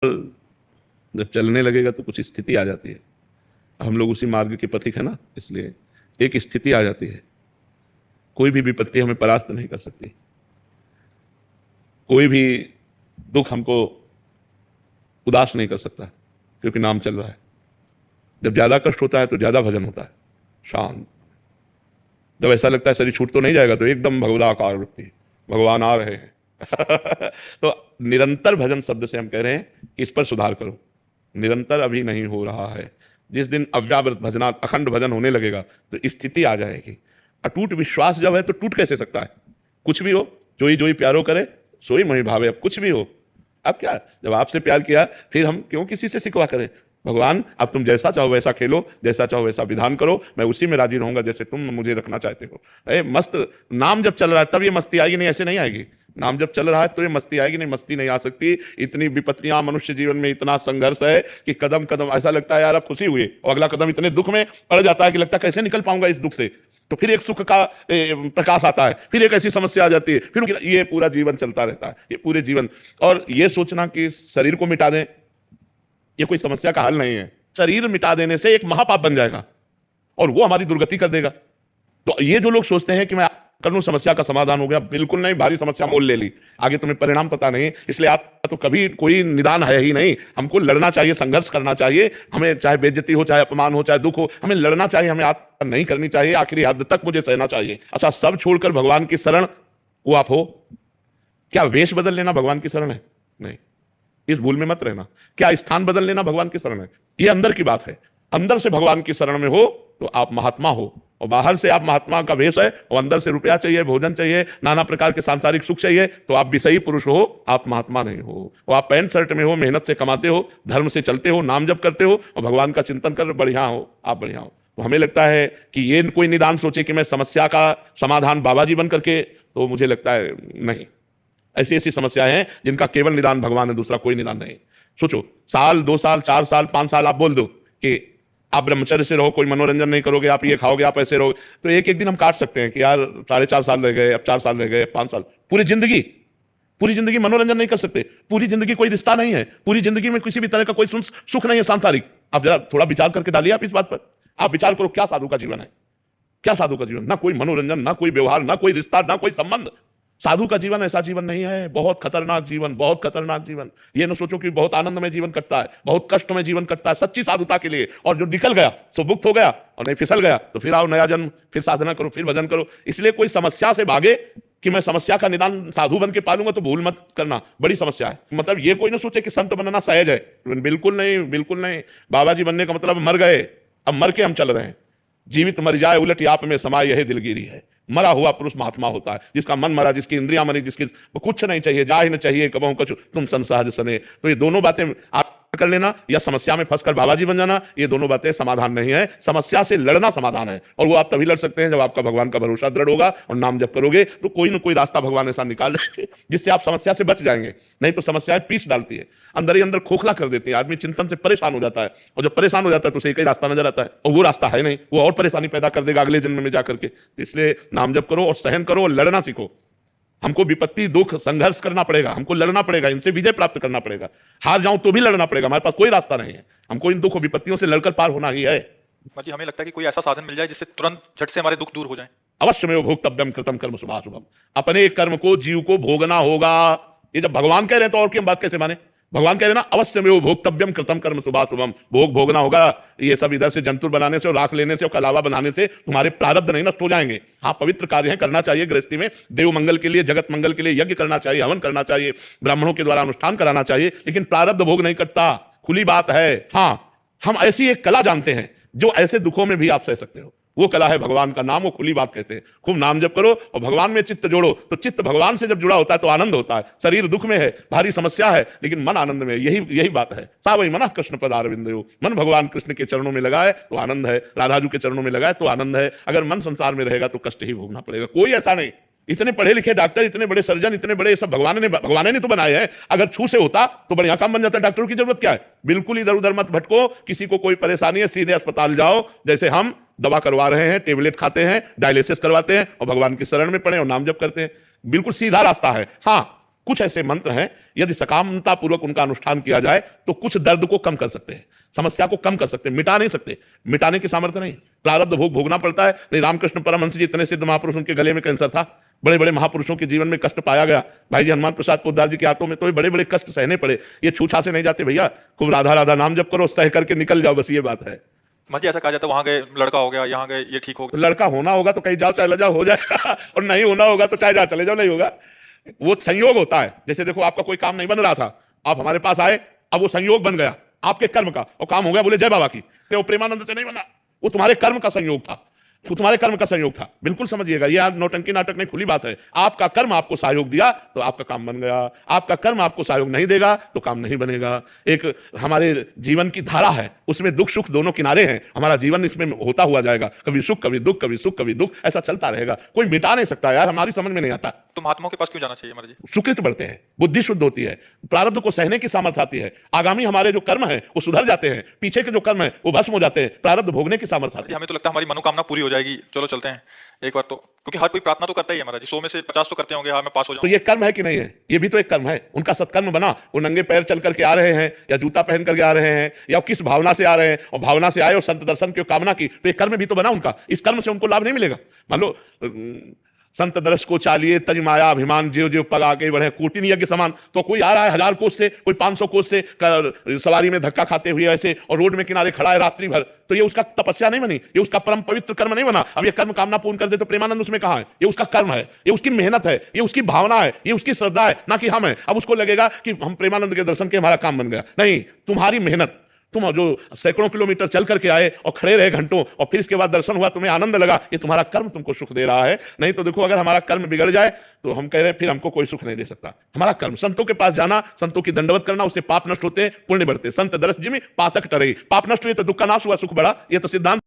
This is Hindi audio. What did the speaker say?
जब चलने लगेगा तो कुछ स्थिति आ जाती है। हम लोग उसी मार्ग के पथिक है ना, इसलिए एक स्थिति आ जाती है। कोई भी विपत्ति हमें परास्त नहीं कर सकती, कोई भी दुख हमको उदास नहीं कर सकता, क्योंकि नाम चल रहा है। जब ज्यादा कष्ट होता है तो ज्यादा भजन होता है, शांत। जब ऐसा लगता है शरीर छूट तो नहीं जाएगा, तो एकदम भगवदाकार वृत्ति, भगवान आ रहे हैं। तो निरंतर भजन शब्द से हम कह रहे हैं कि इस पर सुधार करो। निरंतर अभी नहीं हो रहा है। जिस दिन अव्यावृत भजना, अखंड भजन होने लगेगा तो स्थिति आ जाएगी। अटूट विश्वास जब है तो टूट कैसे सकता है? कुछ भी हो, जोई जोई प्यारो करे सोई मोहि भावे। अब कुछ भी हो, अब क्या, जब आपसे प्यार किया फिर हम क्यों किसी से सिकवा करें? भगवान अब तुम जैसा चाहो वैसा खेलो, जैसा चाहो वैसा विधान करो, मैं उसी में राजी रहूंगा जैसे तुम मुझे रखना चाहते हो। अरे मस्त नाम जब चल रहा है तब ये मस्ती आएगी, नहीं ऐसे नहीं आएगी। नाम जब चल रहा है तो ये मस्ती आएगी, नहीं मस्ती नहीं आ सकती। इतनी विपत्तियां मनुष्य जीवन में, इतना संघर्ष है कि कदम कदम ऐसा लगता है यार अब खुशी हुई, और अगला कदम इतने दुख में पड़ जाता है कि लगता है कैसे निकल पाऊंगा इस दुख से। तो फिर एक सुख का प्रकाश आता है, फिर एक ऐसी समस्या आ जाती है, फिर ये पूरा जीवन चलता रहता है, ये पूरे जीवन। और ये सोचना कि शरीर को मिटा दें, ये कोई समस्या का हल नहीं है। शरीर मिटा देने से एक महापाप बन जाएगा और वो हमारी दुर्गति कर देगा। तो ये जो लोग सोचते हैं कि मैं कर लूं समस्या का समाधान हो गया, बिल्कुल नहीं। भारी समस्या मोल ले ली, आगे तुम्हें परिणाम पता नहीं, इसलिए आप तो कभी कोई निदान है ही नहीं। हमको लड़ना चाहिए, संघर्ष करना चाहिए। हमें चाहे बेइज्जती हो, चाहे अपमान हो, चाहे दुख हो, हमें लड़ना चाहिए, हमें आत्महत्या नहीं करनी चाहिए। आखिरी हद तक मुझे सहना चाहिए। अच्छा, सब छोड़कर भगवान की शरण वो आप हो। क्या वेश बदल लेना भगवान की शरण है? नहीं, इस भूल में मत रहना। क्या स्थान बदल लेना भगवान की शरण है? ये अंदर की बात है। अंदर से भगवान की शरण में हो तो आप महात्मा हो, और बाहर से आप महात्मा का वेश है और अंदर से रुपया चाहिए, भोजन चाहिए, नाना प्रकार के सांसारिक सुख चाहिए, तो आप विषयी पुरुष हो, आप महात्मा नहीं हो। और आप पैंट शर्ट में हो, मेहनत से कमाते हो, धर्म से चलते हो, नाम जप करते हो और भगवान का चिंतन कर बढ़िया हो, आप बढ़िया हो। तो हमें लगता है कि ये कोई निदान सोचे कि मैं समस्या का समाधान बाबा जी बन करके, तो मुझे लगता है नहीं। ऐसी ऐसी समस्याएं हैं जिनका केवल निदान भगवान है, दूसरा कोई निदान नहीं। सोचो, साल 2 साल 4 साल 5 साल आप बोल दो कि आप ब्रह्मचर्य से रहो, कोई मनोरंजन नहीं करोगे, आप ये खाओगे, आप ऐसे रहोगे, तो एक एक दिन हम काट सकते हैं कि यार 4.5 साल रह गए, अब 4 साल रह गए, 5 साल। पूरी जिंदगी मनोरंजन नहीं कर सकते। पूरी जिंदगी कोई रिश्ता नहीं है, पूरी जिंदगी में किसी भी तरह का कोई सुख नहीं है सांसारिक। आप जरा थोड़ा विचार करके डालिए आप इस बात पर। आप विचार करो, क्या साधु का जीवन है? क्या साधु का जीवन? ना कोई मनोरंजन, ना कोई व्यवहार, ना कोई रिश्ता, ना कोई संबंध। साधु का जीवन ऐसा जीवन नहीं है। बहुत खतरनाक जीवन, बहुत खतरनाक जीवन। ये न सोचो कि बहुत आनंद में जीवन कटता है, बहुत कष्ट में जीवन कटता है सच्ची साधुता के लिए। और जो निकल गया सो मुक्त हो गया, और नहीं फिसल गया तो फिर आओ नया जन्म, फिर साधना करो, फिर भजन करो। इसलिए कोई समस्या से भागे कि मैं समस्या का निदान साधु बन के पालूंगा, तो भूल मत करना, बड़ी समस्या है। मतलब ये कोई ना सोचे कि संत बनना सहज है, बिल्कुल नहीं, बिल्कुल नहीं। बाबा जी बनने का मतलब मर गए, अब मर के हम चल रहे हैं। जीवित मर जाए उलट आप में समाये यही दिलगिरी है। मरा हुआ पुरुष महात्मा होता है, जिसका मन मरा, जिसकी इंद्रियां मरी, जिसकी कुछ नहीं चाहिए, जा ही न चाहिए कबहू कछु तुम संसहज सने। तो ये दोनों बातें आप कर लेना, या समस्या में फंसकर बाबा जी बन जाना, ये दोनों बातें समाधान नहीं है। समस्या से लड़ना समाधान है, और वो आप तभी लड़ सकते हैं जब आपका भगवान का भरोसा दृढ़ होगा और नाम जप करोगे, तो कोई ना कोई रास्ता भगवान ऐसा निकाल देंगे जिससे आप समस्या से बच जाएंगे। नहीं तो समस्याएं पीस डालती है, अंदर ही अंदर खोखला कर देती है। आदमी चिंतन से परेशान हो जाता है, और जब परेशान हो जाता है तो उसे एक ही रास्ता नजर आता है, और वो रास्ता है नहीं, वो और परेशानी पैदा कर देगा अगले जन्म में जाकर के। इसलिए नाम जप करो और सहन करो और लड़ना सीखो। हमको विपत्ति, दुख, संघर्ष करना पड़ेगा, हमको लड़ना पड़ेगा, इनसे विजय प्राप्त करना पड़ेगा। हार जाऊं तो भी लड़ना पड़ेगा, हमारे पास कोई रास्ता नहीं है। हमको इन दुख और विपत्तियों से लड़कर पार होना ही है। जी, हमें लगता है कि कोई ऐसा साधन मिल जाए जिससे तुरंत झट से हमारे दुख दूर हो जाए। अवश्य में भोक्तव्यम कृतम कर्म शुभाशुभम। अपने कर्म को जीव को भोगना होगा। ये जब भगवान कह रहे हैं तो और की हम बात कैसे माने? भगवान कह रहे ना, अवश्य में वो भोक्तव्यम कृतम कर्म शुभाशुभम। भोग भोगना होगा। ये सब इधर से जंतुर बनाने से और राख लेने से और कलावा बनाने से तुम्हारे प्रारब्ध नहीं नष्ट हो जाएंगे। हाँ, पवित्र कार्य है, करना चाहिए गृहस्थी में, देव मंगल के लिए, जगत मंगल के लिए यज्ञ करना चाहिए, हवन करना चाहिए, ब्राह्मणों के द्वारा अनुष्ठान कराना चाहिए, लेकिन प्रारब्ध भोग नहीं करता। खुली बात है। हाँ, हम ऐसी एक कला जानते हैं जो ऐसे दुखों में भी आप सह सकते हो। वो कला है भगवान का नाम, वो खुली बात कहते हैं। खूब नाम जप करो और भगवान में चित्त जोड़ो, तो चित्त भगवान से जब जुड़ा होता है तो आनंद होता है। शरीर दुख में है, भारी समस्या है, लेकिन मन आनंद में है। यही बात है। सा वही मना कृष्ण पदारविंदयो। मन भगवान कृष्ण के चरणों में लगाए तो आनंद है, राधाजू के चरणों में लगाए तो आनंद है। अगर मन संसार में रहेगा तो कष्ट ही भोगना पड़ेगा। कोई ऐसा नहीं, इतने पढ़े लिखे डॉक्टर, इतने बड़े सर्जन, इतने बड़े सब भगवान ने तो बनाए हैं। अगर छू से होता तो बढ़िया काम बन जाता। डॉक्टरों की जरूरत क्या है? बिल्कुल इधर उधर मत भटको। किसी को कोई परेशानी है सीधे अस्पताल जाओ, जैसे हम दवा करवा रहे हैं, टेबलेट खाते हैं, डायलिसिस करवाते हैं और भगवान की शरण में पड़े और नाम जप करते हैं। बिल्कुल सीधा रास्ता है। हाँ, कुछ ऐसे मंत्र हैं, यदि सकामता पूर्वक उनका अनुष्ठान किया जाए तो कुछ दर्द को कम कर सकते हैं, समस्या को कम कर सकते हैं, मिटा नहीं सकते, मिटाने की सामर्थ्य नहीं, प्रारब्ध भोग भोगना पड़ता है। नहीं, रामकृष्ण परमहंस जी इतने सिद्ध महापुरुष, उनके गले में कैंसर था, बड़े बड़े महापुरुषों के जीवन में कष्ट पाया गया, भाई जी हनुमान प्रसाद पोद्दार जी के हाथों में तो ये बड़े बड़े कष्ट सहने पड़े। ये छूछा से नहीं जाते भैया, खूब राधा राधा नाम जप करो, सह करके निकल जाओ, बस ये बात है। महाराज जी ऐसा कहा जाता है वहां गए लड़का हो गया, यहाँ गए ये ठीक हो तो लड़का होना होगा तो कहीं जाओ चले जाओ, हो जाएगा और नहीं होना होगा तो चाहे जाओ चले जाओ, नहीं होगा। वो संयोग होता है। जैसे देखो, आपका कोई काम नहीं बन रहा था, आप हमारे पास आए, अब वो संयोग बन गया आपके कर्म का और काम हो गया, बोले जय बाबा की। तो वो प्रेमानंद से नहीं बना, वो तुम्हारे कर्म का संयोग था, वो तुम्हारे कर्म का संयोग था। बिल्कुल समझिएगा, ये आप नौटंकी नाटक नहीं, खुली बात है। आपका कर्म आपको सहयोग दिया तो आपका काम बन गया, आपका कर्म आपको सहयोग नहीं देगा तो काम नहीं बनेगा। एक हमारे जीवन की धारा है, उसमें दुख सुख दोनों किनारे हैं, हमारा जीवन इसमें होता हुआ जाएगा, कभी सुख कभी दुख, कभी सुख कभी दुख, ऐसा चलता रहेगा। कोई मिटा नहीं सकता यार, हमारी समझ में नहीं आता। तो महात्माओं के पास क्यों जाना चाहिए महाराज जी? सुकृत बढ़ते हैं, बुद्धि शुद्ध होती है, प्रारब्ध को सहने की सामर्थ्य आती है, आगामी हमारे जो कर्म है वो सुधर जाते हैं, पीछे के जो कर्म है वो भस्म हो जाते हैं, प्रारब्ध भोगने की सामर्थ्य आती है। हमें तो लगता है हमारी मनोकामना पूरी हो जाएगी, चलो चलते हैं एक बार तो, क्योंकि हर कोई प्रार्थना तो करता ही है महाराज जी, 100 में से 50 तो करते होंगे हाँ मैं पास हो तो जाऊं। ये कर्म है कि नहीं है? ये भी तो एक कर्म है, उनका सत्कर्म बना। वो नंगे पैर चल करके आ रहे हैं या जूता पहन करके आ रहे हैं या किस भावना से आ रहे हैं, और भावना से आए और संत दर्शन की कामना की, तो ये कर्म भी तो बना उनका। इस कर्म से उनको लाभ नहीं मिलेगा। मान लो संत दर्श को चालिए तज माया अभिमान जीव जीव पग आगे बढ़े कोटि यज्ञ समान, तो कोई आ रहा है 1000 कोस से, कोई 500 कोस से सवारी में धक्का खाते हुए ऐसे, और रोड में किनारे खड़ा है रात्रि भर, तो ये उसका तपस्या नहीं बनी, ये उसका परम पवित्र कर्म नहीं बना। अब ये कर्म कामना पूर्ण कर दे तो प्रेमानंद उसमें कहां है? ये उसका कर्म है, ये उसकी मेहनत है, ये उसकी भावना है, ये उसकी श्रद्धा है, ना कि हम है। अब उसको लगेगा कि हम प्रेमानंद के दर्शन के हमारा काम बन गया, नहीं। तुम्हारी मेहनत, तुम जो सैकड़ों किलोमीटर चल करके आए और खड़े रहे घंटों और फिर इसके बाद दर्शन हुआ, तुम्हें आनंद लगा, ये तुम्हारा कर्म तुमको सुख दे रहा है। नहीं तो देखो, अगर हमारा कर्म बिगड़ जाए तो हम कह रहे हैं फिर हमको कोई सुख नहीं दे सकता। हमारा कर्म, संतों के पास जाना, संतों की दंडवत करना, उससे पाप नष्ट होते हैं, पुण्य बढ़ते। संत दर्श जिमि पातक टरे, पाप नष्ट हुए तो दुख का नाश हुआ, सुख बढ़ा, ये तो सिद्धांत।